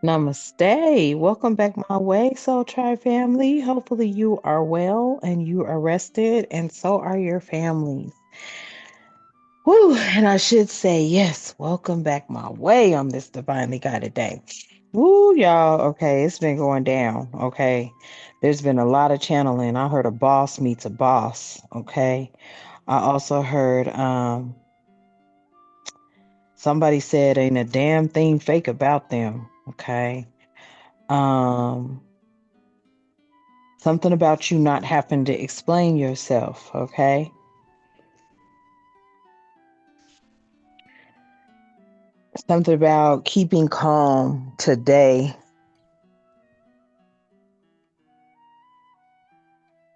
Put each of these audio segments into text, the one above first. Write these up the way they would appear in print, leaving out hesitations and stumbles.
Namaste. Welcome back my way, Soul Tribe family. Hopefully, you are well and you are rested, and so are your families. Woo! And I should say, yes, welcome back my way on this divinely guided day. Woo, y'all. Okay, it's been going down. Okay, there's been a lot of channeling. I heard a boss meets a boss. Okay, I also heard somebody said ain't a damn thing fake about them. Okay. Um, Something about you not having to explain yourself, okay? Something about keeping calm today,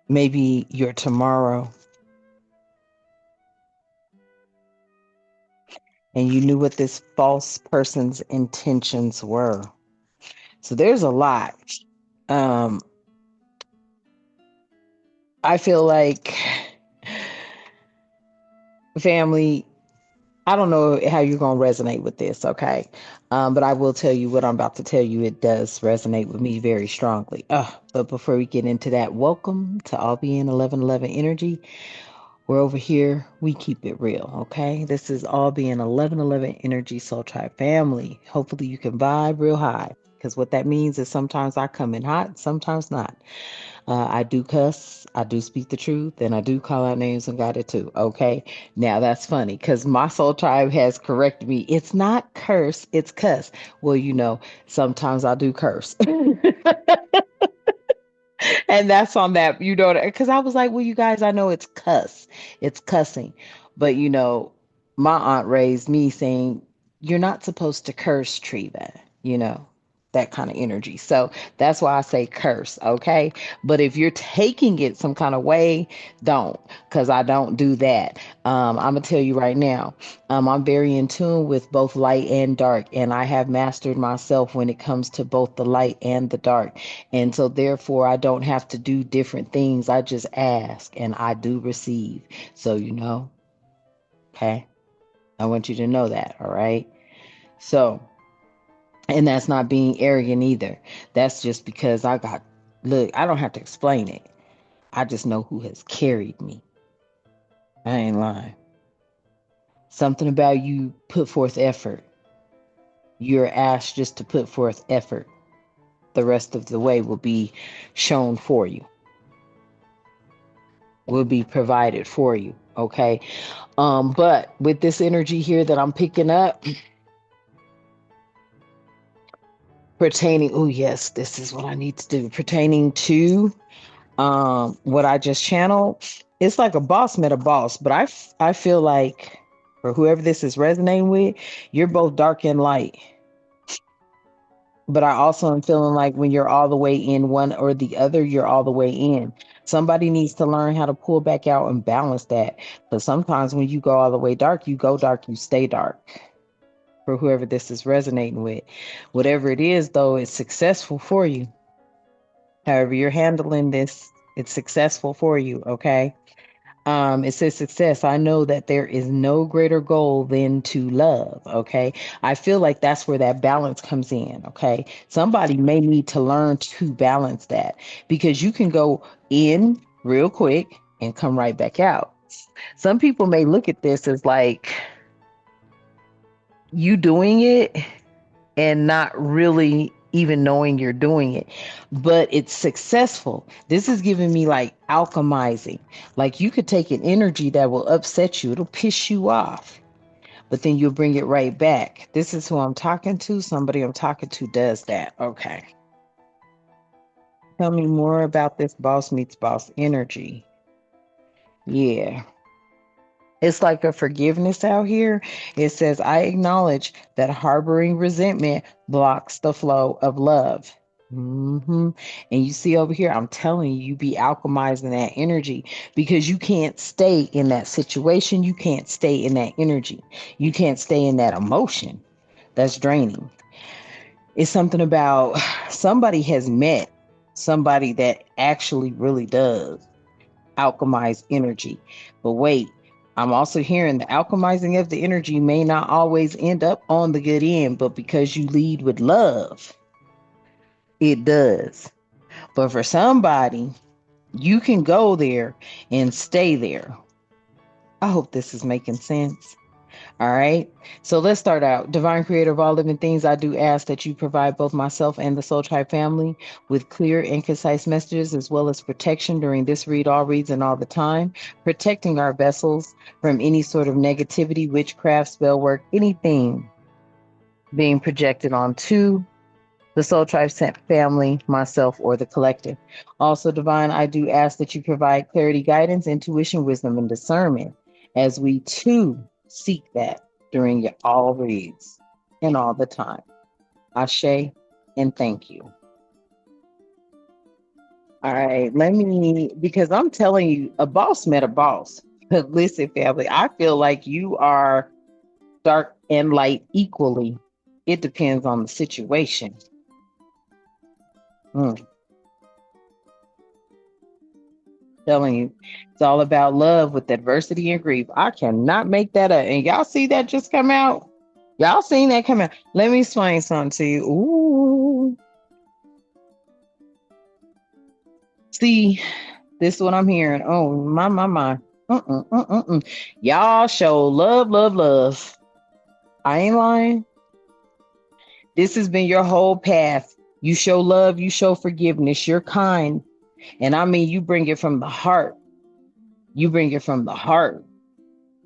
maybe your tomorrow, and you knew what this false person's intentions were. So there's a lot. Um, I feel like family, I don't know how you're going to resonate with this, okay? But I will tell you what I'm about to tell you. It does resonate with me very strongly. But before we get into that, welcome to All Being 1111 Energy. We're over here, we keep it real, okay? This is All Being 1111 Energy Soul Tribe family. Hopefully, you can vibe real high because what that means is sometimes I come in hot, sometimes not. I do cuss, I do speak the truth, and I do call out names and got it too. Okay. Now that's funny because my soul tribe has corrected me. It's not curse, it's cuss. Well, sometimes I do curse. And that's on that, because I was like, well, you guys, I know it's cuss, it's cussing. But my aunt raised me saying, you're not supposed to curse, Treva, you know, that kind of energy. So that's why I say curse, okay? But if you're taking it some kind of way, don't, because I don't do that. I'm gonna tell you right now, I'm very in tune with both light and dark, and I have mastered myself when it comes to both the light and the dark. And so, therefore, I don't have to do different things. I just ask and I do receive. So, okay, I want you to know that. All right. So, and that's not being arrogant either. That's just because look, I don't have to explain it. I just know who has carried me. I ain't lying. Something about you put forth effort. You're asked just to put forth effort. The rest of the way will be shown for you, will be provided for you. Okay. But with this energy here that I'm picking up, pertaining, oh yes, this is what I need to do. Pertaining to what I just channeled, it's like a boss met a boss, but I feel like for whoever this is resonating with, you're both dark and light. But I also am feeling like when you're all the way in one or the other, you're all the way in. Somebody needs to learn how to pull back out and balance that. But sometimes when you go all the way dark, you go dark, you stay dark. For whoever this is resonating with, whatever it is, though, it's successful for you. However you're handling this, it's successful for you. Okay. It says success. I know that there is no greater goal than to love. Okay. I feel like that's where that balance comes in. Okay. Somebody may need to learn to balance that because you can go in real quick and come right back out. Some people may look at this as like you doing it and not really even knowing you're doing it, but it's successful. This is giving me like alchemizing. Like you could take an energy that will upset you, it'll piss you off, but then you'll bring it right back. This is who I'm talking to. Somebody I'm talking to does that. Okay. Tell me more about this boss meets boss energy. Yeah. It's like a forgiveness out here. It says, I acknowledge that harboring resentment blocks the flow of love. And you see over here, I'm telling you, you be alchemizing that energy because you can't stay in that situation. You can't stay in that energy. You can't stay in that emotion. That's draining. It's something about somebody has met somebody that actually really does alchemize energy. But wait, I'm also hearing the alchemizing of the energy may not always end up on the good end, but because you lead with love. It does. But for somebody, you can go there and stay there. I hope this is making sense. All right. So let's start out. Divine Creator of all living things, I do ask that you provide both myself and the Soul Tribe family with clear and concise messages, as well as protection during this read, all reads, and all the time, protecting our vessels from any sort of negativity, witchcraft, spell work, anything being projected onto the Soul Tribe family, myself, or the collective. Also, Divine, I do ask that you provide clarity, guidance, intuition, wisdom, and discernment as we too seek that during your all reads and all the time. Ashe and thank you. All right, because I'm telling you, a boss met a boss. Listen, family, I feel like you are dark and light equally. It depends on the situation. Telling you, it's all about love with adversity and grief. I cannot make that up. And y'all see that just come out? Y'all seen that come out? Let me explain something to you. Ooh. See, this is what I'm hearing. Oh, my. Y'all show love, love, love. I ain't lying. This has been your whole path. You show love, you show forgiveness, you're kind. And I mean, you bring it from the heart. You bring it from the heart.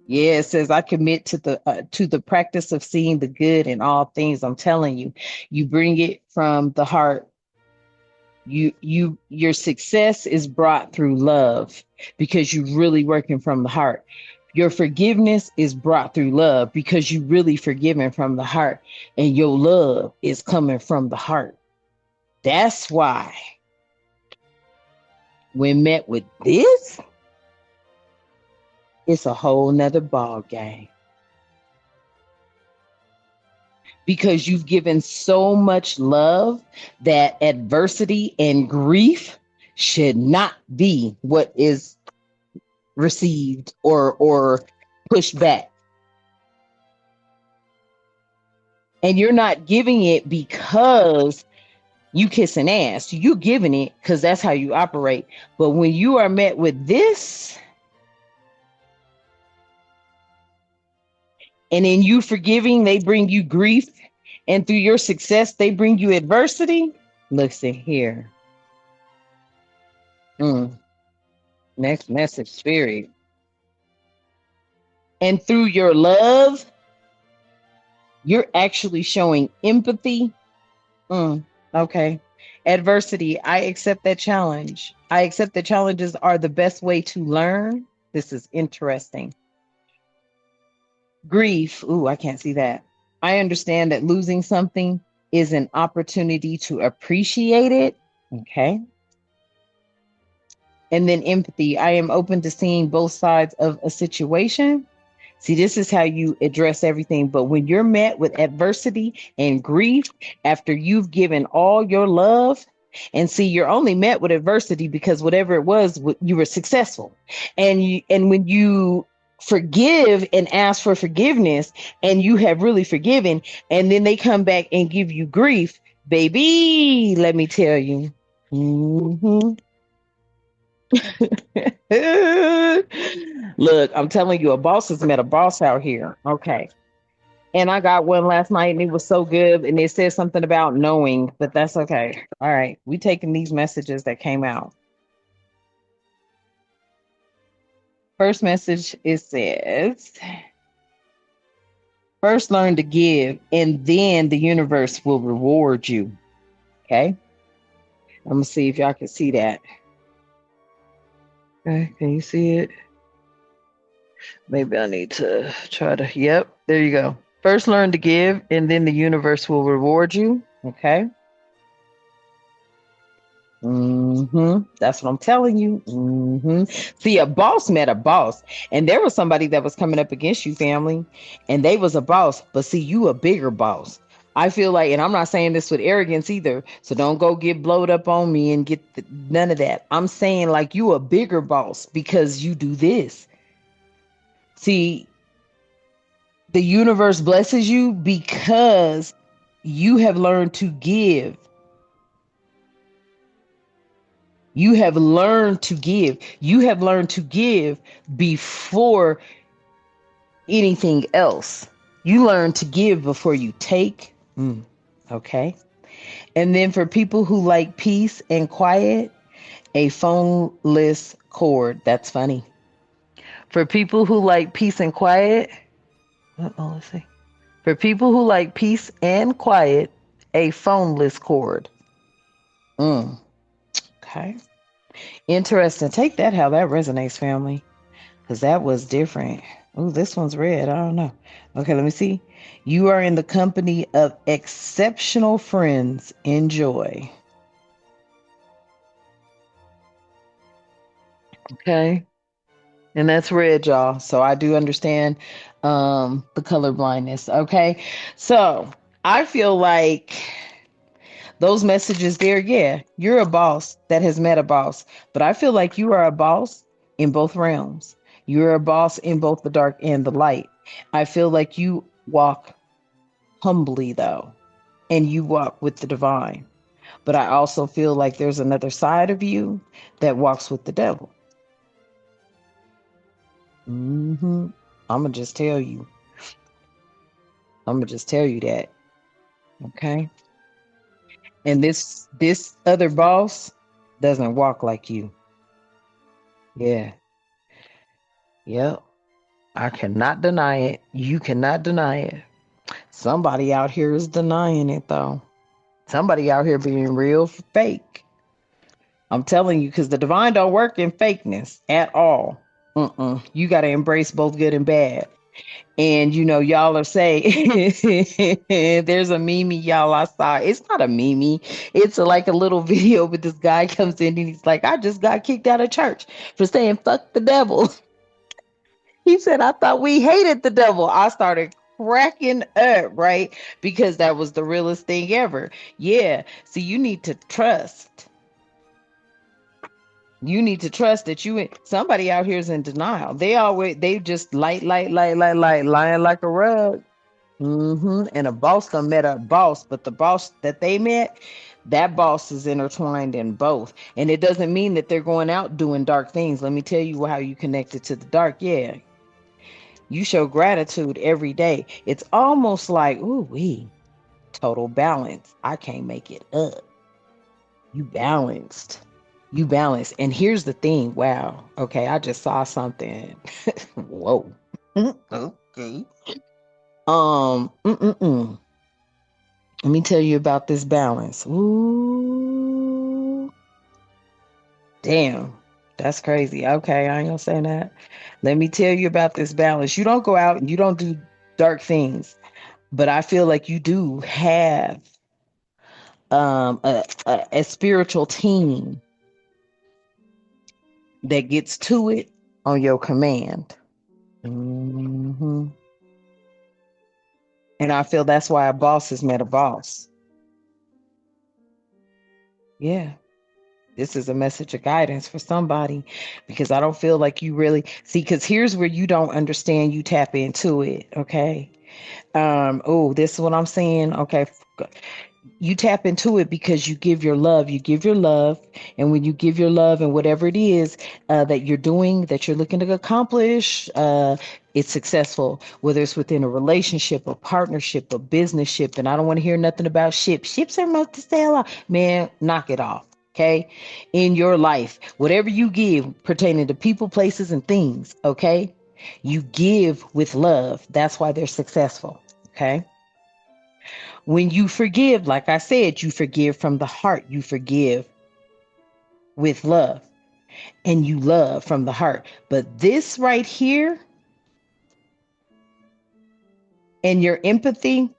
Yeah, it says I commit to the practice of seeing the good in all things. I'm telling you, you bring it from the heart. Your success is brought through love because you're really working from the heart. Your forgiveness is brought through love because you really forgiven from the heart, and your love is coming from the heart. That's why when met with this, it's a whole nother ball game. Because you've given so much love that adversity and grief should not be what is received or pushed back. And you're not giving it because you kissing ass. You're giving it because that's how you operate. But when you are met with this, and in you forgiving, they bring you grief. And through your success, they bring you adversity. Listen here. Next message, spirit. And through your love, you're actually showing empathy. Okay. Adversity. I accept that challenge. I accept that challenges are the best way to learn. This is interesting. Grief. Ooh, I can't see that. I understand that losing something is an opportunity to appreciate it. Okay. And then empathy. I am open to seeing both sides of a situation. See, this is how you address everything. But when you're met with adversity and grief after you've given all your love, and see, you're only met with adversity because whatever it was, you were successful. And when you forgive and ask for forgiveness and you have really forgiven, and then they come back and give you grief, baby, let me tell you. Look, I'm telling you, a boss has met a boss out here. Okay. And I got one last night and it was so good. And it said something about knowing, but that's okay. All right. We taking these messages that came out. First message, it says, first learn to give, and then the universe will reward you. Okay. I'm going to see if y'all can see that. Okay. Can you see it? Maybe I need to try to, yep, there you go. First learn to give, and then the universe will reward you. Okay. That's what I'm telling you. See, a boss met a boss, and there was somebody that was coming up against you, family, and they was a boss, but see, you a bigger boss. I feel like, and I'm not saying this with arrogance either, so don't go get blowed up on me and get none of that. I'm saying like you a bigger boss because you do this. See, the universe blesses you because you have learned to give You have learned to give. You have learned to give before anything else. You learn to give before you take. Okay. And then for people who like peace and quiet, a phoneless cord. That's funny. For people who like peace and quiet, let's see. For people who like peace and quiet, a phoneless cord. Mm, okay. Interesting. Take that how that resonates, family. Because that was different. Oh, this one's red. I don't know. Okay, let me see. You are in the company of exceptional friends. Enjoy. Okay. And that's red, y'all. So I do understand the color blindness. Okay. So I feel like those messages there, yeah, you're a boss that has met a boss. But I feel like you are a boss in both realms. You're a boss in both the dark and the light. I feel like you walk humbly, though, and you walk with the divine. But I also feel like there's another side of you that walks with the devil. hmm I'm going to just tell you. I'm going to just tell you that. Okay. And this other boss doesn't walk like you. Yeah. Yep. I cannot deny it. You cannot deny it. Somebody out here is denying it though. Somebody out here being real fake. I'm telling you, because the divine don't work in fakeness at all. You got to embrace both good and bad. And you know, y'all are saying there's a meme, y'all. I saw it's not a meme, it's like a little video, but this guy comes in and he's like, I just got kicked out of church for saying fuck the devil. He said, I thought we hated the devil. I started cracking up, right? Because that was the realest thing ever. Yeah. So you need to trust. You need to trust that somebody out here is in denial. They just lying like a rug. And a boss done met a boss, but the boss that they met, that boss is intertwined in both. And it doesn't mean that they're going out doing dark things. Let me tell you how you connected to the dark. Yeah. You show gratitude every day. It's almost like, ooh, total balance. I can't make it up. You balanced. You balanced. And here's the thing. Wow. Okay. I just saw something. Whoa. Okay. Um, mm-mm-mm. Let me tell you about this balance. Ooh, damn. That's crazy. Okay, I ain't gonna say that. Let me tell you about this balance. You don't go out and you don't do dark things, but I feel like you do have a spiritual team that gets to it on your command. hmm And I feel that's why a boss has met a boss. Yeah. This is a message of guidance for somebody because I don't feel like you really see, because here's where you don't understand, you tap into it. Okay. Oh, this is what I'm saying. Okay. You tap into it because you give your love. And when you give your love and whatever it is that you're doing, that you're looking to accomplish, it's successful, whether it's within a relationship, a partnership, a business ship. And I don't want to hear nothing about ships. Ships are meant to sail off. Man, knock it off. Okay. In your life, whatever you give pertaining to people, places, and things. Okay. You give with love. That's why they're successful. Okay. When you forgive, like I said, you forgive from the heart. You forgive with love and you love from the heart. But this right here and your empathy,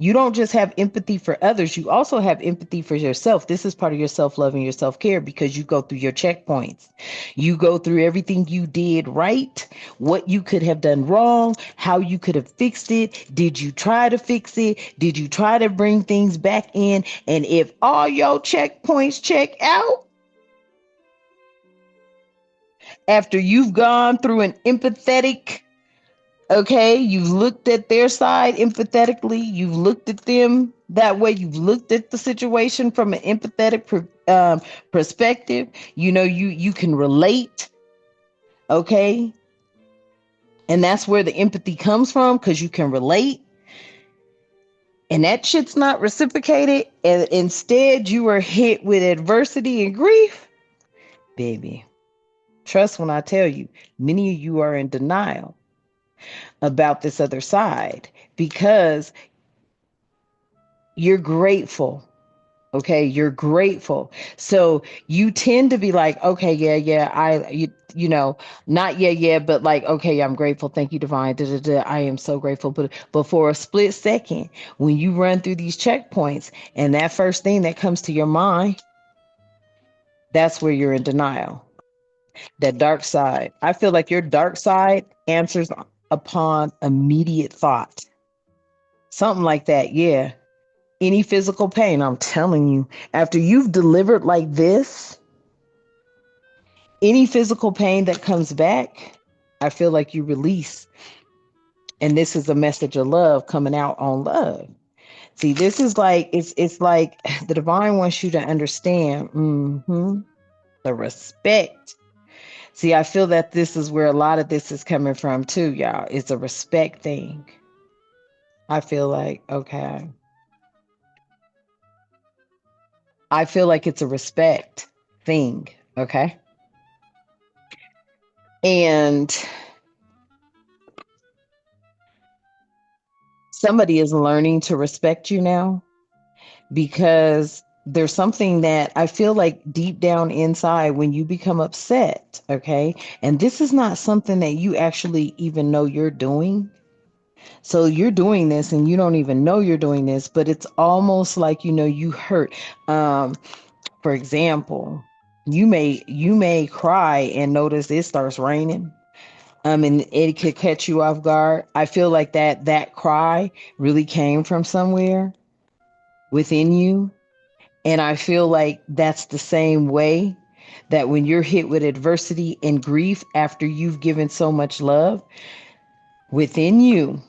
you don't just have empathy for others, you also have empathy for yourself. This is part of your self-love and your self-care because you go through your checkpoints. You go through everything you did right, what you could have done wrong, how you could have fixed it. Did you try to fix it? Did you try to bring things back in? And if all your checkpoints check out, after you've gone through an empathetic, okay, you've looked at their side empathetically, you've looked at them, That way you've looked at the situation from an empathetic perspective. You can relate, okay? And that's where the empathy comes from, because you can relate, and that shit's not reciprocated, and instead you are hit with adversity and grief. Baby, trust when I tell you, many of you are in denial about this other side because you're grateful. Okay, you're grateful. So you tend to be like, okay, yeah, not yeah, but like, okay, I'm grateful. Thank you, divine. Da, da, da. I am so grateful. But for a split second, when you run through these checkpoints and that first thing that comes to your mind, that's where you're in denial. That dark side. I feel like your dark side answers upon immediate thought. Something like that, yeah. Any physical pain, I'm telling you, after you've delivered like this, any physical pain that comes back, I feel like you release. And this is a message of love coming out on love. See, this is like it's like the divine wants you to understand the respect. See, I feel that this is where a lot of this is coming from too, y'all. It's a respect thing. I feel like, okay. I feel like it's a respect thing, okay? And somebody is learning to respect you now because there's something that I feel like deep down inside when you become upset, okay? And this is not something that you actually even know you're doing. So you're doing this and you don't even know you're doing this, but it's almost like you hurt. For example, you may cry and notice it starts raining. And it could catch you off guard. I feel like that cry really came from somewhere within you. And I feel like that's the same way that when you're hit with adversity and grief after you've given so much love, within you,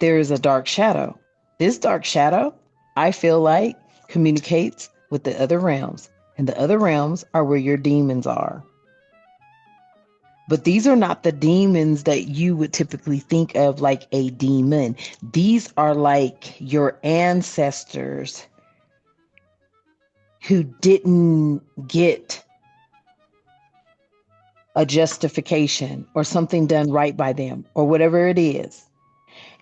there is a dark shadow. This dark shadow, I feel like, communicates with the other realms. And the other realms are where your demons are. But these are not the demons that you would typically think of like a demon. These are like your ancestors who didn't get a justification or something done right by them or whatever it is.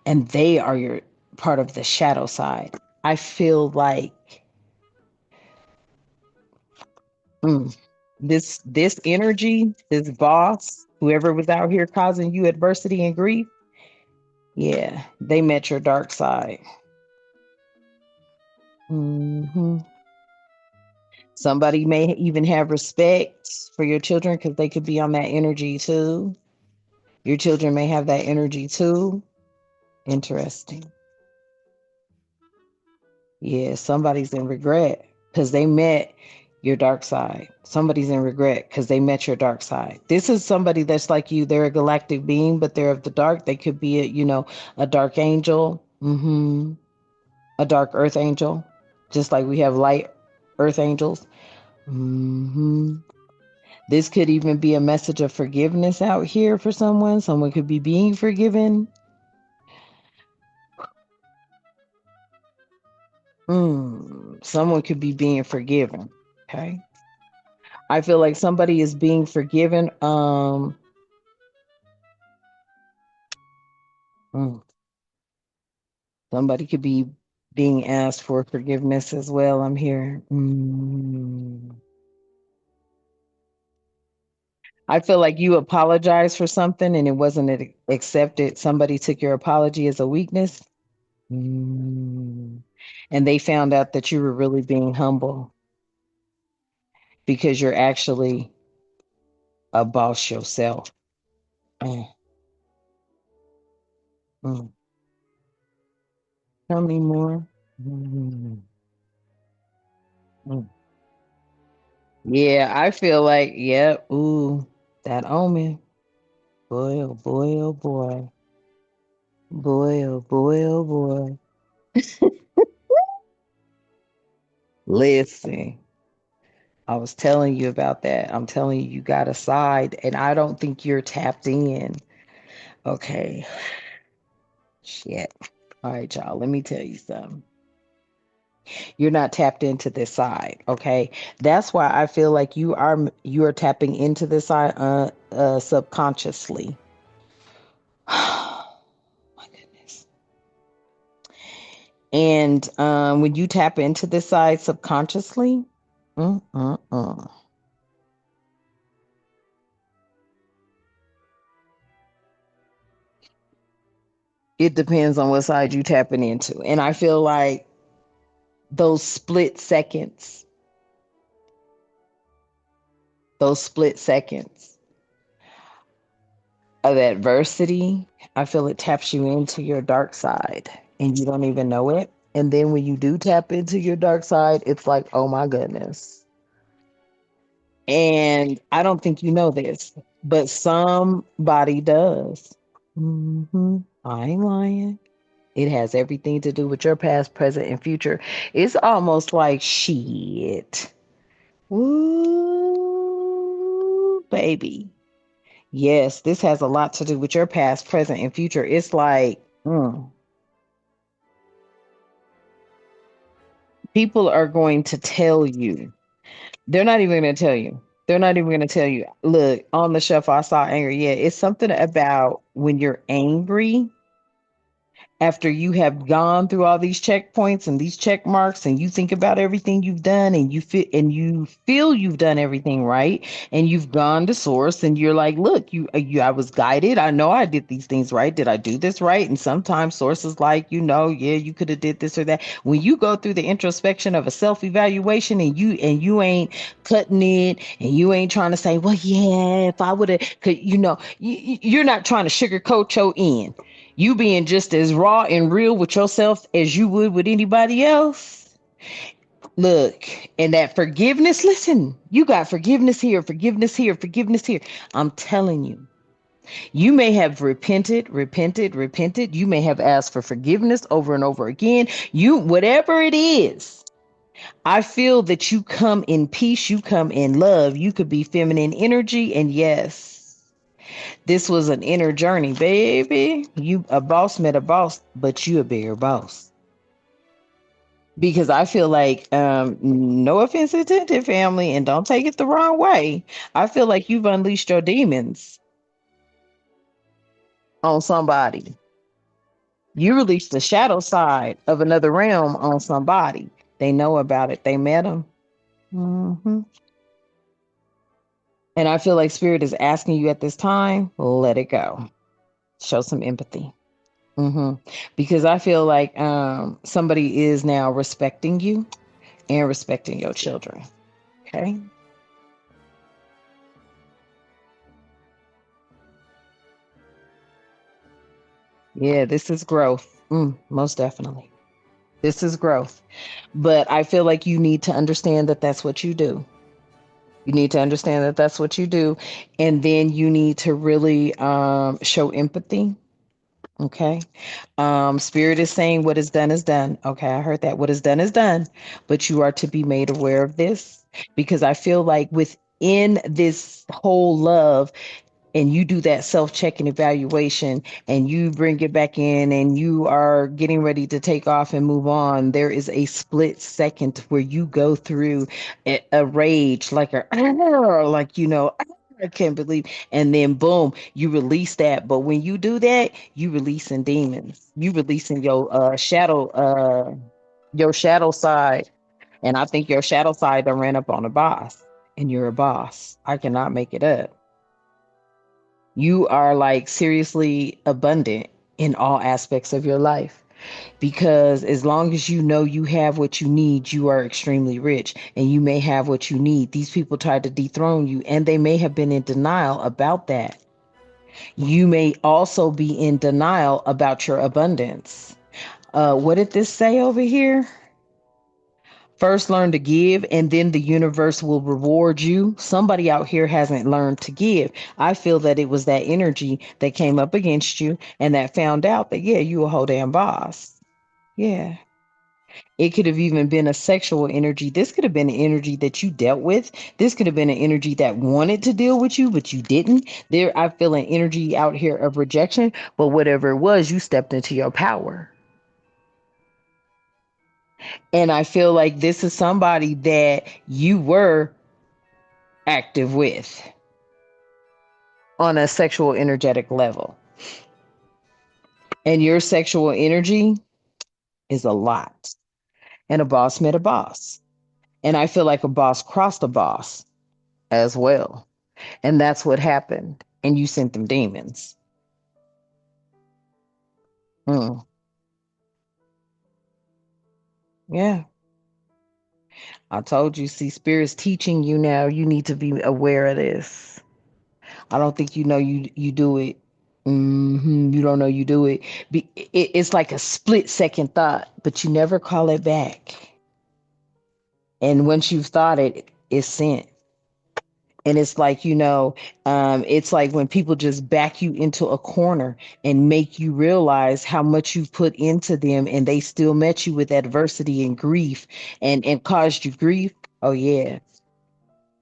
And they are your part of the shadow side. I feel like mm, this energy, this boss, whoever was out here causing you adversity and grief, yeah, they met your dark side. hmm Somebody may even have respect for your children because they could be on that energy too. Your children may have that energy too. Interesting. Yeah, somebody's in regret because they met your dark side. Somebody's in regret because they met your dark side. This is somebody that's like you. They're a galactic being, but they're of the dark. They could be a dark angel, a dark earth angel, just like we have light earth angels. hmm This could even be a message of forgiveness out here for someone. Someone could be being forgiven. Someone could be being forgiven. Okay. I feel like somebody is being forgiven. Mm, Somebody could be being asked for forgiveness as well. I'm here. I feel like you apologized for something and it wasn't accepted. Somebody took your apology as a weakness. Mm. And they found out that you were really being humble because you're actually a boss yourself. Mm, mm. Tell me more. Mm, mm. Yeah, I feel like, yep, ooh, that omen. Boy, oh boy, oh boy. Boy, oh boy, oh boy. Listen, I was telling you about that. I'm telling you, you got a side, and I don't think you're tapped in. Okay. Shit. All right, y'all. Let me tell you something. You're not tapped into this side. Okay. That's why I feel like you are tapping into this side subconsciously. My goodness. And when you tap into this side subconsciously, mm, mm, mm, it depends on what side you tapping into. And I feel like those split seconds, those split seconds of adversity, I feel it taps you into your dark side and you don't even know it. And then when you do tap into your dark side, it's like, oh my goodness. And I don't think you know this, but somebody does. I ain't lying. It has everything to do with your past, present, and future. It's almost like shit. Ooh, baby. Yes, this has a lot to do with your past, present, and future. It's like people are going to tell you. They're not even going to tell you. They're not even going to tell you. Look, on the shelf, I saw anger. Yeah, it's something about when you're angry after you have gone through all these checkpoints and these check marks and you think about everything you've done and you feel you've done everything right and you've gone to source and you're like, look, you I was guided, I know I did these things right, did I do this right? And sometimes sources like, yeah, you could have did this or that. When you go through the introspection of a self-evaluation and you ain't cutting it and you ain't trying to say, well, yeah, if I would have, you're not trying to sugarcoat your end. You being just as raw and real with yourself as you would with anybody else. Look, and that forgiveness, listen, you got forgiveness here, forgiveness here, forgiveness here. I'm telling you, you may have repented. You may have asked for forgiveness over and over again. Whatever it is, I feel that you come in peace, you come in love. You could be feminine energy. And yes, this was an inner journey, baby. You a boss met a boss, but you a bigger boss. Because I feel like, no offense intended, family, and don't take it the wrong way. I feel like you've unleashed your demons on somebody. You released the shadow side of another realm on somebody. They know about it. They met them. And I feel like spirit is asking you at this time, let it go. Show some empathy. hmm Because I feel like somebody is now respecting you and respecting your children. Okay. Yeah, this is growth. Most definitely. This is growth. But I feel like you need to understand that that's what you do. You need to understand that that's what you do. And then you need to really show empathy. Okay. Spirit is saying what is done is done. Okay. I heard that. What is done is done. But you are to be made aware of this because I feel like within this whole love, and you do that self-check and evaluation and you bring it back in and you are getting ready to take off and move on, there is a split second where you go through a rage, like a like, I can't believe, and then boom, you release that. But when you do that, you releasing demons, you releasing your shadow side. And I think your shadow side done ran up on a boss, and you're a boss. I cannot make it up. You are like seriously abundant in all aspects of your life because as long as you know you have what you need, you are extremely rich and you may have what you need. These people tried to dethrone you and they may have been in denial about that. You may also be in denial about your abundance. What did this say over here? First, learn to give, and then the universe will reward you. Somebody out here hasn't learned to give. I feel that it was that energy that came up against you and that found out that, yeah, you a whole damn boss. Yeah. It could have even been a sexual energy. This could have been an energy that you dealt with. This could have been an energy that wanted to deal with you, but you didn't. There, I feel an energy out here of rejection, but whatever it was, you stepped into your power. And I feel like this is somebody that you were active with on a sexual energetic level. And your sexual energy is a lot. And a boss met a boss. And I feel like a boss crossed a boss as well. And that's what happened. And you sent them demons. Mm, yeah. I told you, see, spirit's teaching you now. You need to be aware of this. I don't think you know you do it. You don't know you do it. It's like a split second thought, but you never call it back. And once you've thought it, it's sent. And it's like, it's like when people just back you into a corner and make you realize how much you've put into them and they still met you with adversity and grief and caused you grief. Oh, yeah.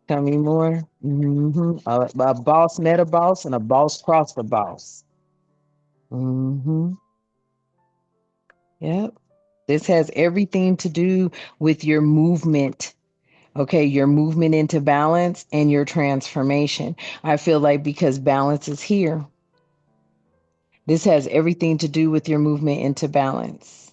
Tell me more. A boss met a boss and a boss crossed a boss. hmm Yep. This has everything to do with your movement. Okay, your movement into balance and your transformation. I feel like because balance is here, this has everything to do with your movement into balance.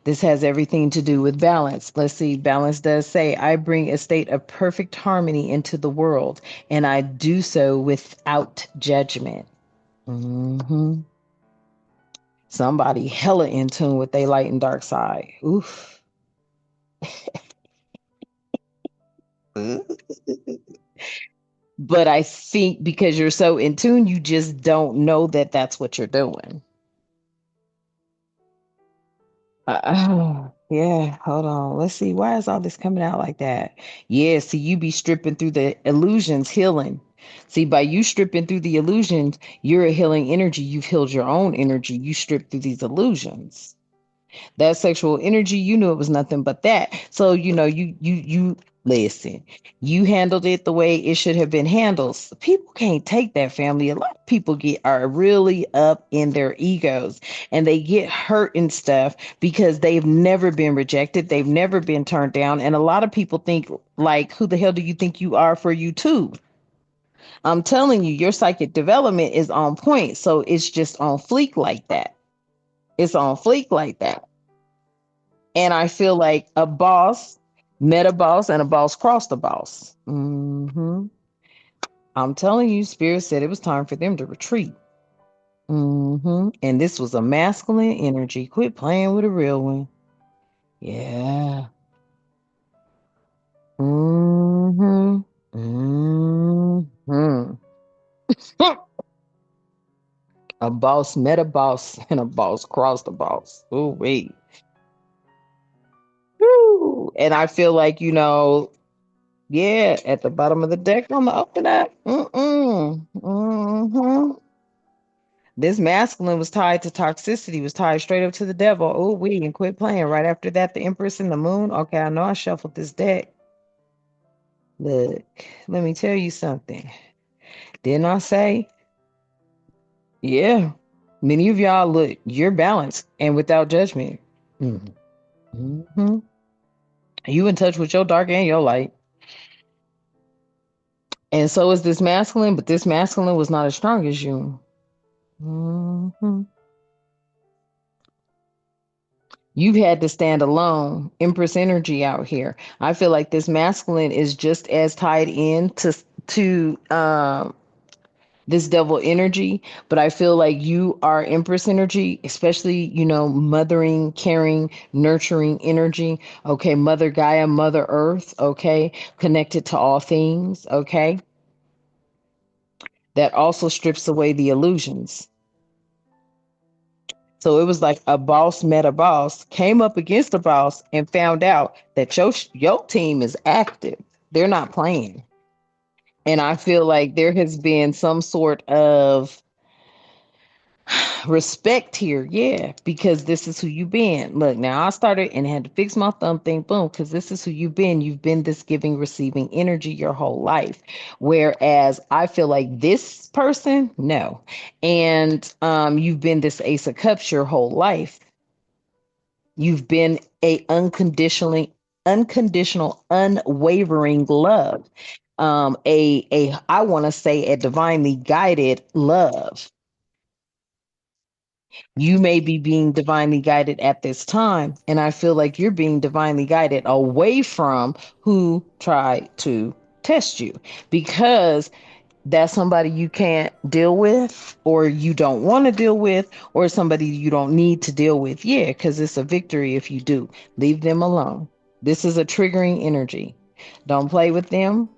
This has everything to do with balance. Let's see, balance does say, I bring a state of perfect harmony into the world, and I do so without judgment. hmm Somebody hella in tune with their light and dark side. Oof. But I think because you're so in tune, you just don't know that that's what you're doing. Yeah, hold on. Let's see. Why is all this coming out like that? Yeah, see, you be stripping through the illusions, healing. See, by you stripping through the illusions, you're a healing energy. You've healed your own energy. You stripped through these illusions. That sexual energy, you knew it was nothing but that. So, you listen. You handled it the way it should have been handled. People can't take that, family. A lot of people are really up in their egos and they get hurt and stuff because they've never been rejected. They've never been turned down. And a lot of people think like, who the hell do you think you are for you too? I'm telling you, your psychic development is on point. So it's just on fleek like that. It's on fleek like that. And I feel like a boss met a boss and a boss crossed a boss. I'm telling you, Spirit said it was time for them to retreat. And this was a masculine energy. Quit playing with a real one. Yeah. hmm hmm A boss met a boss and a boss crossed a boss. Oh, wait. Woo. And I feel like, yeah, at the bottom of the deck on the up and up. This masculine was tied to toxicity, was tied straight up to the devil. Oh, we and quit playing. Right after that, the Empress and the Moon. Okay, I know I shuffled this deck. Look, let me tell you something. Didn't I say? Yeah. Many of y'all look, you're balanced and without judgment. Mm-hmm. You in touch with your dark and your light. And so is this masculine, but this masculine was not as strong as you. hmm You've had to stand alone. Empress energy out here. I feel like this masculine is just as tied in to this devil energy, but I feel like you are Empress energy, especially, mothering, caring, nurturing energy. Okay, Mother Gaia, Mother Earth, okay, connected to all things, okay. That also strips away the illusions. So it was like a boss met a boss, came up against a boss, and found out that your team is active. They're not playing. And I feel like there has been some sort of Respect here, yeah, because this is who you've been. Look, now I started and had to fix my thumb thing, boom, because this is who you've been. You've been this giving, receiving energy your whole life. Whereas I feel like this person, no. And you've been this Ace of Cups your whole life. You've been unconditional, unwavering love. I want to say a divinely guided love. You may be being divinely guided at this time, and I feel like you're being divinely guided away from who tried to test you, because that's somebody you can't deal with, or you don't want to deal with, or somebody you don't need to deal with. Yeah, because it's a victory if you do. Leave them alone. This is a triggering energy. Don't play with them,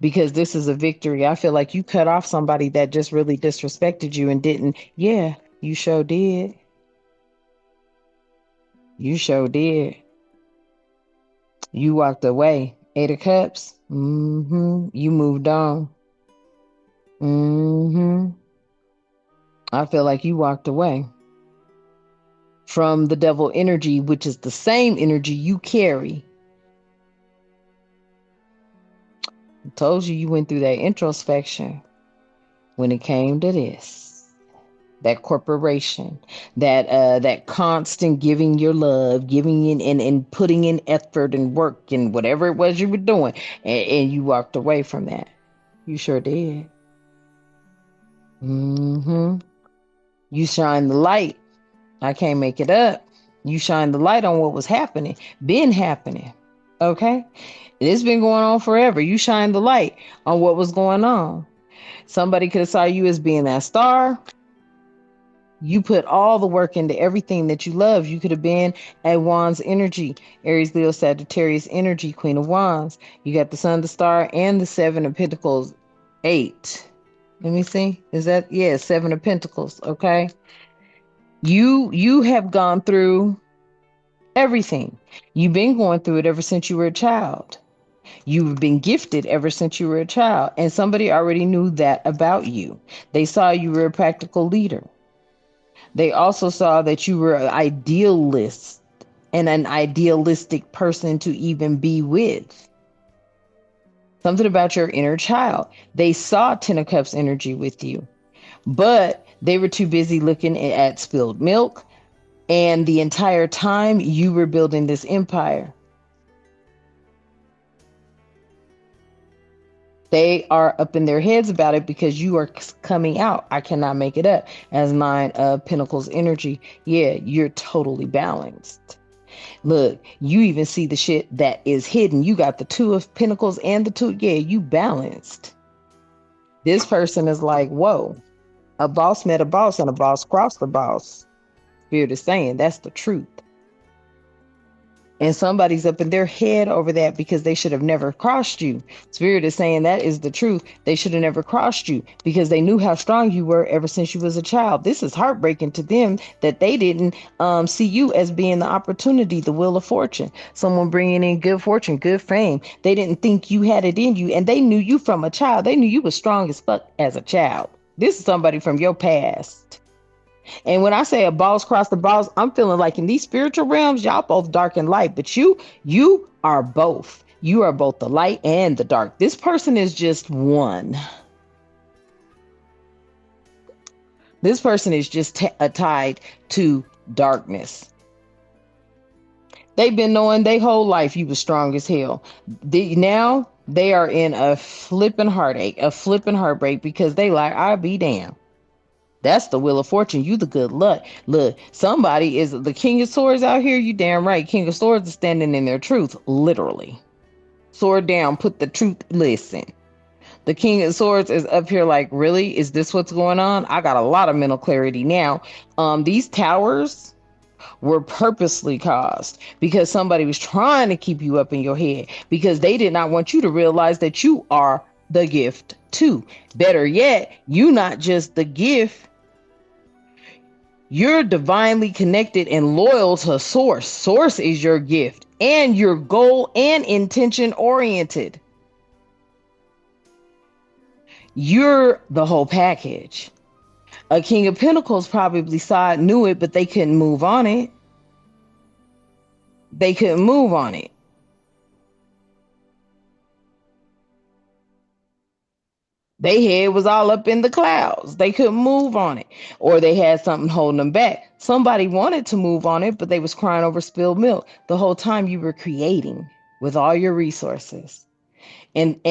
because this is a victory. I feel like you cut off somebody that just really disrespected you and didn't. Yeah, you sure did. You sure did. You walked away. Eight of Cups. You moved on. I feel like you walked away from the devil energy, which is the same energy you carry. I told you you went through that introspection when it came to this. That corporation, that constant giving your love, giving in and putting in effort and work and whatever it was you were doing, and you walked away from that. You sure did. You shine the light. I can't make it up. You shine the light on what was happening, been happening. Okay? It's been going on forever. You shine the light on what was going on. Somebody could have saw you as being that star. You put all the work into everything that you love. You could have been a Wands energy, Aries, Leo, Sagittarius energy, Queen of Wands. You got the Sun, the Star, and the Seven of Pentacles. 8. Let me see. Is that, yeah, Seven of Pentacles. Okay. You have gone through everything. You've been going through it ever since you were a child. You've been gifted ever since you were a child. And somebody already knew that about you. They saw you were a practical leader. They also saw that you were an idealist and an idealistic person to even be with. Something about your inner child. They saw Ten of Cups energy with you, but they were too busy looking at spilled milk. And the entire time you were building this empire, they are up in their heads about it because you are coming out. I cannot make it up. As Nine of Pentacles energy. Yeah, you're totally balanced. Look, you even see the shit that is hidden. You got the Two of Pentacles and the two. Yeah, you balanced. This person is like, whoa, a boss met a boss and a boss crossed the boss. Spirit is saying that's the truth. And somebody's up in their head over that because they should have never crossed you. Spirit is saying that is the truth. They should have never crossed you because they knew how strong you were ever since you was a child. This is heartbreaking to them that they didn't see you as being the opportunity, the wheel of fortune, someone bringing in good fortune, good fame. They didn't think you had it in you, and they knew you from a child. They knew you was strong as fuck as a child. This is somebody from your past. And when I say a boss cross the boss, I'm feeling like in these spiritual realms, y'all both dark and light, but you are both. You are both the light and the dark. This person is just one. This person is just tied to darkness. They've been knowing their whole life you was strong as hell. Now they are in a flipping heartache, a flipping heartbreak because they like, I'll be damned. That's the wheel of fortune. You the good luck. Look, somebody is the King of Swords out here. You damn right. King of Swords is standing in their truth, literally. Sword down, put the truth. Listen, the King of Swords is up here like, really? Is this what's going on? I got a lot of mental clarity now. These towers were purposely caused because somebody was trying to keep you up in your head because they did not want you to realize that you are the gift too. Better yet, you not just the gift. You're divinely connected and loyal to Source. Source is your gift and your goal and intention oriented. You're the whole package. A King of Pentacles probably saw it, knew it, but they couldn't move on it. They couldn't move on it. They head was all up in the clouds. They couldn't move on it. Or they had something holding them back. Somebody wanted to move on it, but they was crying over spilled milk. The whole time you were creating with all your resources. And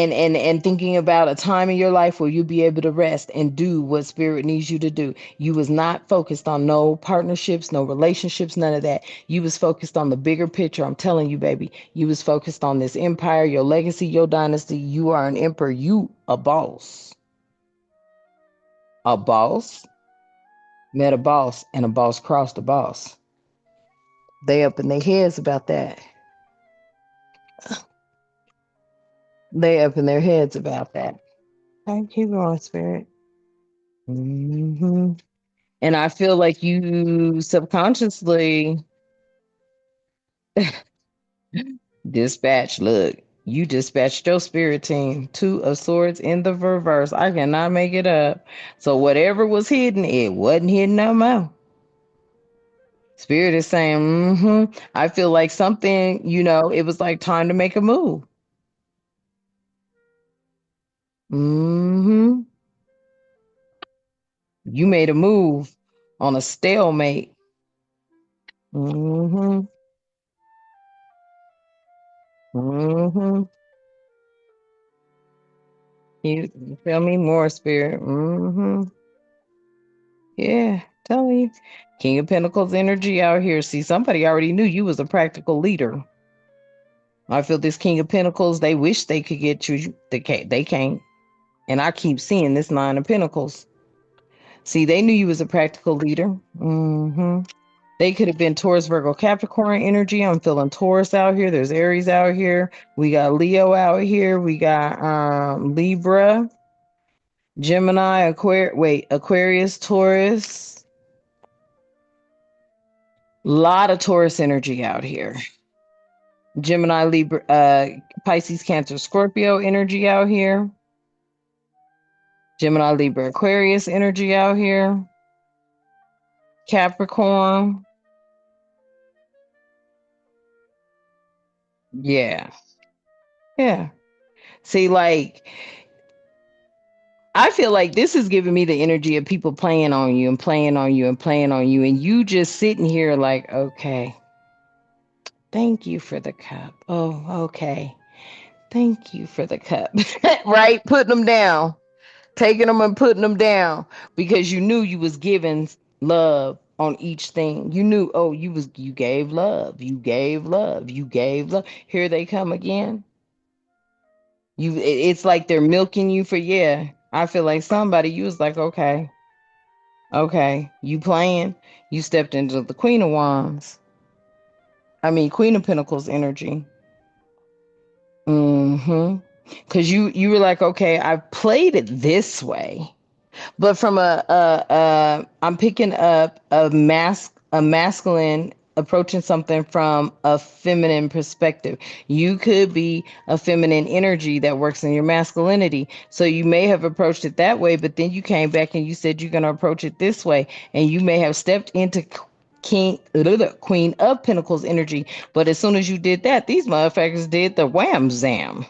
thinking about a time in your life where you'll be able to rest and do what spirit needs you to do. You was not focused on no partnerships, no relationships, none of that. You was focused on the bigger picture. I'm telling you, baby, you was focused on this empire, your legacy, your dynasty. You are an emperor. You a boss. A boss met a boss, and a boss crossed a boss. They up in their heads about that. They up in their heads about that. Okay, keep going, spirit. Hmm. And I feel like you subconsciously dispatched, look, you dispatched your spirit team, two of swords in the reverse. I cannot make it up. So whatever was hidden, it wasn't hidden no more. Spirit is saying, I feel like something, it was like time to make a move. hmm You made a move on a stalemate. hmm hmm You tell me more, spirit. Yeah, tell me. King of Pentacles energy out here. See, somebody already knew you was a practical leader. I feel this King of Pentacles, they wish they could get you. They can't. They can't. And I keep seeing this Nine of Pentacles. See, they knew you was a practical leader. They could have been Taurus, Virgo, Capricorn energy. I'm feeling Taurus out here. There's Aries out here. We got Leo out here. We got Libra, Gemini, Aquarius, Taurus. Lot of Taurus energy out here. Gemini, Libra, Pisces, Cancer, Scorpio energy out here. Gemini, Libra, Aquarius energy out here. Capricorn. Yeah. Yeah. See, like, I feel like this is giving me the energy of people playing on you and playing on you and playing on you. And you just sitting here like, okay, thank you for the cup. Oh, okay. Thank you for the cup. Right? Putting them down, taking them and putting them down because you knew you was giving love on each thing. You knew, oh, you gave love, you gave love, you gave love. Here they come again. It's like they're milking you for, yeah. I feel like somebody, you was like, okay, okay, you playing. You stepped into the Queen of Wands. I mean, Queen of Pentacles energy. Mm-hmm. Because you were like, okay, I've played it this way. But from I'm picking up a masculine approaching something from a feminine perspective. You could be a feminine energy that works in your masculinity. So you may have approached it that way, but then you came back and you said you're going to approach it this way. And you may have stepped into Queen of Pentacles energy. But as soon as you did that, these motherfuckers did the wham zam,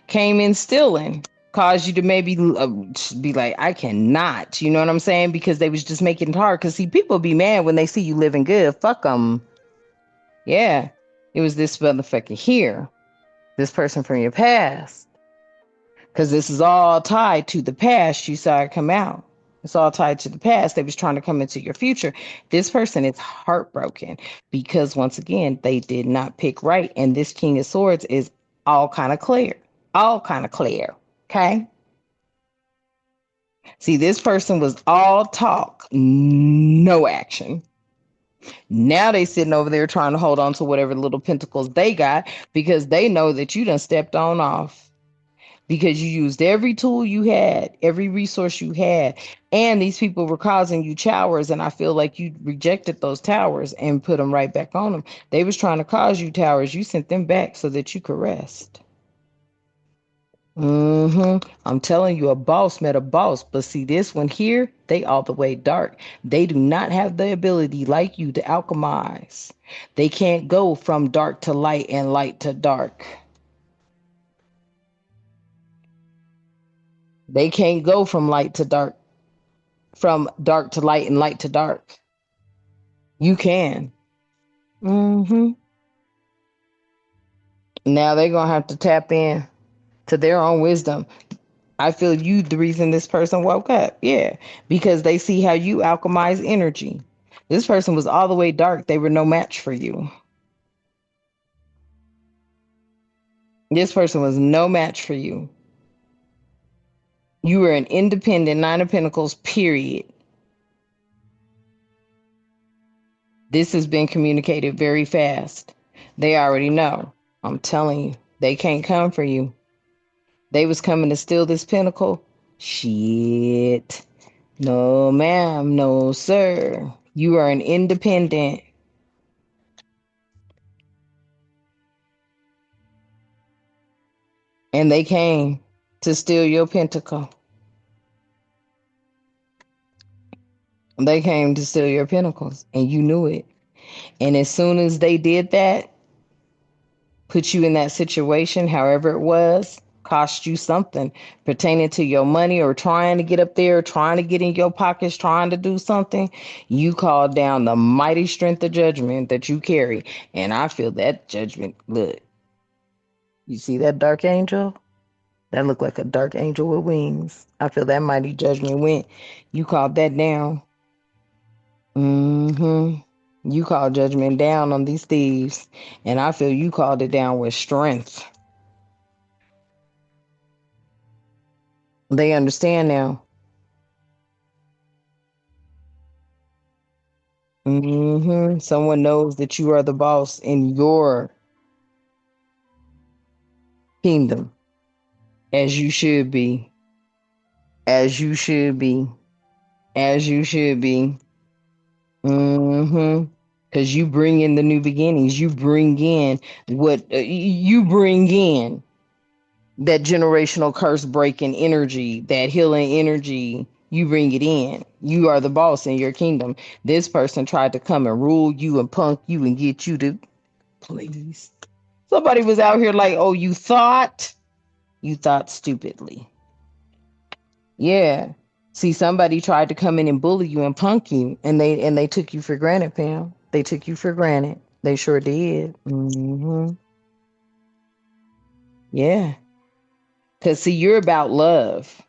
came in stealing, caused you to maybe be like, I cannot, you know what I'm saying? Because they was just making it hard. Because see, people be mad when they see you living good. Fuck them. Yeah, it was this motherfucker here, this person from your past. Because this is all tied to the past. You saw it come out. It's all tied to the past. They was trying to come into your future. This person is heartbroken because once again, they did not pick right. And this King of Swords is all kind of clear. All kind of clear. Okay. See, this person was all talk, no action. Now they sitting over there trying to hold on to whatever little pentacles they got because they know that you done stepped on off because you used every tool you had, every resource you had, and these people were causing you towers. And I feel like you rejected those towers and put them right back on them. They was trying to cause you towers. You sent them back so that you could rest. I'm telling you, a boss met a boss. But see, this one here, they all the way dark. They do not have the ability like you to alchemize. They can't go from dark to light and light to dark. They can't go from light to dark, from dark to light and light to dark. You can. hmm Now they're gonna have to tap in to their own wisdom. I feel you the reason this person woke up. Yeah. Because they see how you alchemize energy. This person was all the way dark. They were no match for you. This person was no match for you. You were an independent Nine of Pentacles, period. This has been communicated very fast. They already know. I'm telling you, they can't come for you. They was coming to steal this pentacle. Shit. No, ma'am. No, sir. You are an independent. And they came to steal your pentacle. They came to steal your pentacles, and you knew it. And as soon as they did that, put you in that situation, however it was, cost you something pertaining to your money or trying to get up there, trying to get in your pockets, trying to do something, you called down the mighty strength of judgment that you carry. And I feel that judgment. Look, you see that dark angel? That looked like a dark angel with wings. I feel that mighty judgment went. You called that down. hmm You called judgment down on these thieves. And I feel you called it down with strength. They understand now. Someone knows that you are the boss in your kingdom, as you should be, as you should be, as you should be. Because you bring in the new beginnings. You bring in what you bring in that generational curse breaking energy, that healing energy. You bring it in. You are the boss in your kingdom. This person tried to come and rule you and punk you and get you to please. Somebody was out here like, oh, you thought stupidly. Yeah. See, somebody tried to come in and bully you and punk you, and they took you for granted, Pam. They took you for granted. They sure did. Yeah. Because, see, you're about love.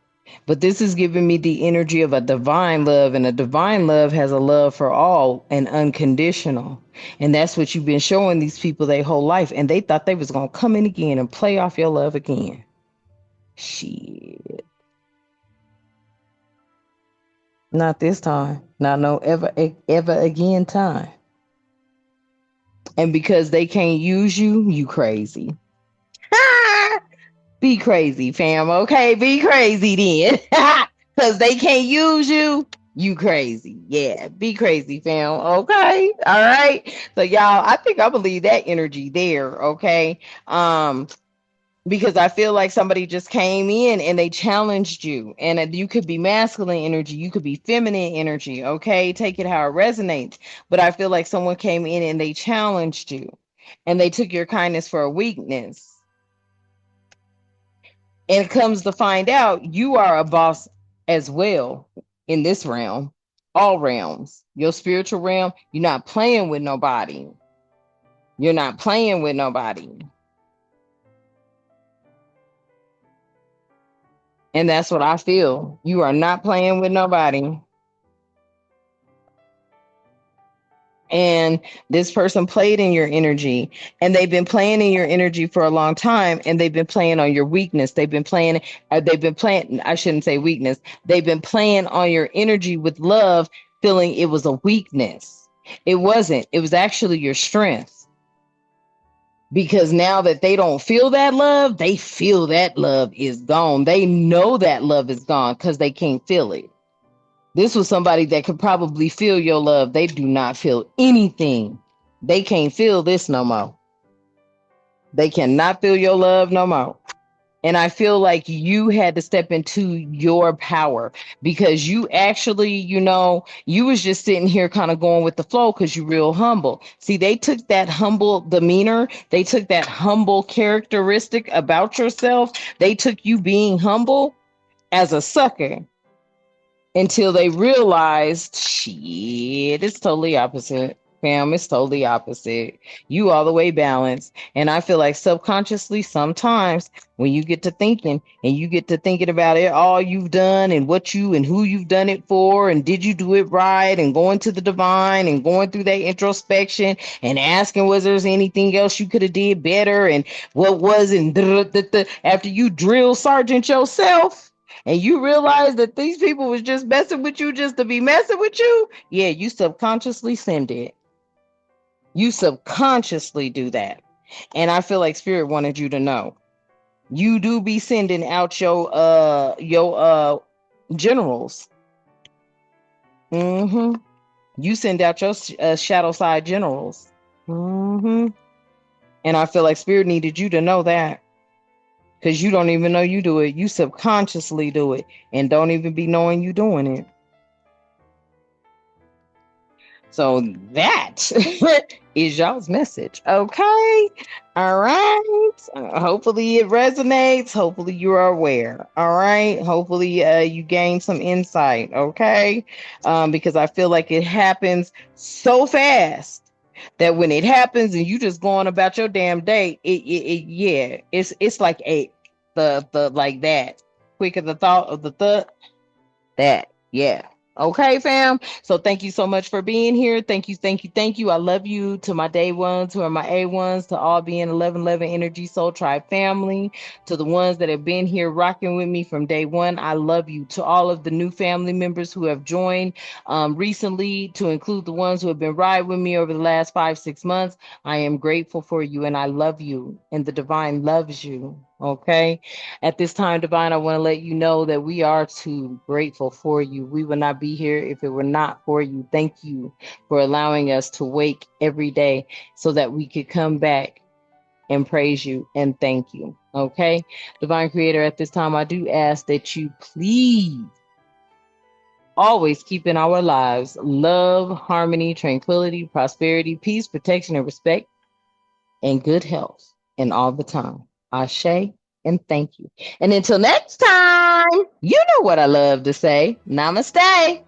But this is giving me the energy of a divine love, and a divine love has a love for all and unconditional. And that's what you've been showing these people their whole life. And they thought they was going to come in again and play off your love again. Shit. Not this time. Not no ever again time. And because they can't use you, you crazy. Be crazy, fam. Okay, be crazy then. Because they can't use you, you crazy. Yeah, be crazy, fam. Okay, all right. So y'all, I think I believe that energy there. Okay, because I feel like somebody just came in and they challenged you, and you could be masculine energy, you could be feminine energy. Okay, take it how it resonates. But I feel like someone came in and they challenged you, and they took your kindness for a weakness. And it comes to find out you are a boss as well in this realm, all realms. Your spiritual realm, you're not playing with nobody. You're not playing with nobody. And that's what I feel. You are not playing with nobody. And this person played in your energy, and they've been playing in your energy for a long time, and they've been playing on your weakness. They've been playing, I shouldn't say weakness. They've been playing on your energy with love, feeling it was a weakness. It wasn't. It was actually your strength. Because now that they don't feel that love, they feel that love is gone. They know that love is gone because they can't feel it. This was somebody that could probably feel your love. They do not feel anything. They can't feel this no more. They cannot feel your love no more. And I feel like you had to step into your power because you actually, you was just sitting here kind of going with the flow because you're real humble. See, they took that humble demeanor, they took that humble characteristic about yourself, they took you being humble as a sucker until they realized shit, it's totally opposite. Fam, it's totally opposite. You all the way balanced. And I feel like subconsciously, sometimes when you get to thinking and you get to thinking about it, all you've done and what you and who you've done it for, and did you do it right, and going to the divine and going through that introspection and asking, was there's anything else you could have did better, and what was, and after you drill sergeant yourself and you realize that these people was just messing with you just to be messing with you, yeah, you subconsciously send it. You subconsciously do that. And I feel like spirit wanted you to know. You do be sending out your generals. Mm-hmm. You send out your shadow side generals. Mm-hmm. And I feel like spirit needed you to know that. Because you don't even know you do it. You subconsciously do it and don't even be knowing you doing it. So that is y'all's message. Okay. All right. Hopefully it resonates. Hopefully you are aware. All right. Hopefully you gain some insight. Okay. Because I feel like it happens so fast that when it happens and you just going about your damn day, yeah, it's like the like that. Quick of the thought of the thought. That, yeah. Okay, fam. So thank you so much for being here. Thank you, thank you, thank you. I love you to my day ones, who are my A ones, to all being 1111 Energy Soul Tribe family, to the ones that have been here rocking with me from day one. I love you. To all of the new family members who have joined recently, to include the ones who have been riding with me over the last 5, 6 months, I am grateful for you and I love you, and the divine loves you. Okay. At this time, Divine, I want to let you know that we are too grateful for you. We would not be here if it were not for you. Thank you for allowing us to wake every day so that we could come back and praise you and thank you. Okay. Divine Creator, at this time, I do ask that you please always keep in our lives love, harmony, tranquility, prosperity, peace, protection, and respect, and good health and all the time. Ashe, and thank you. And until next time, you know what I love to say. Namaste.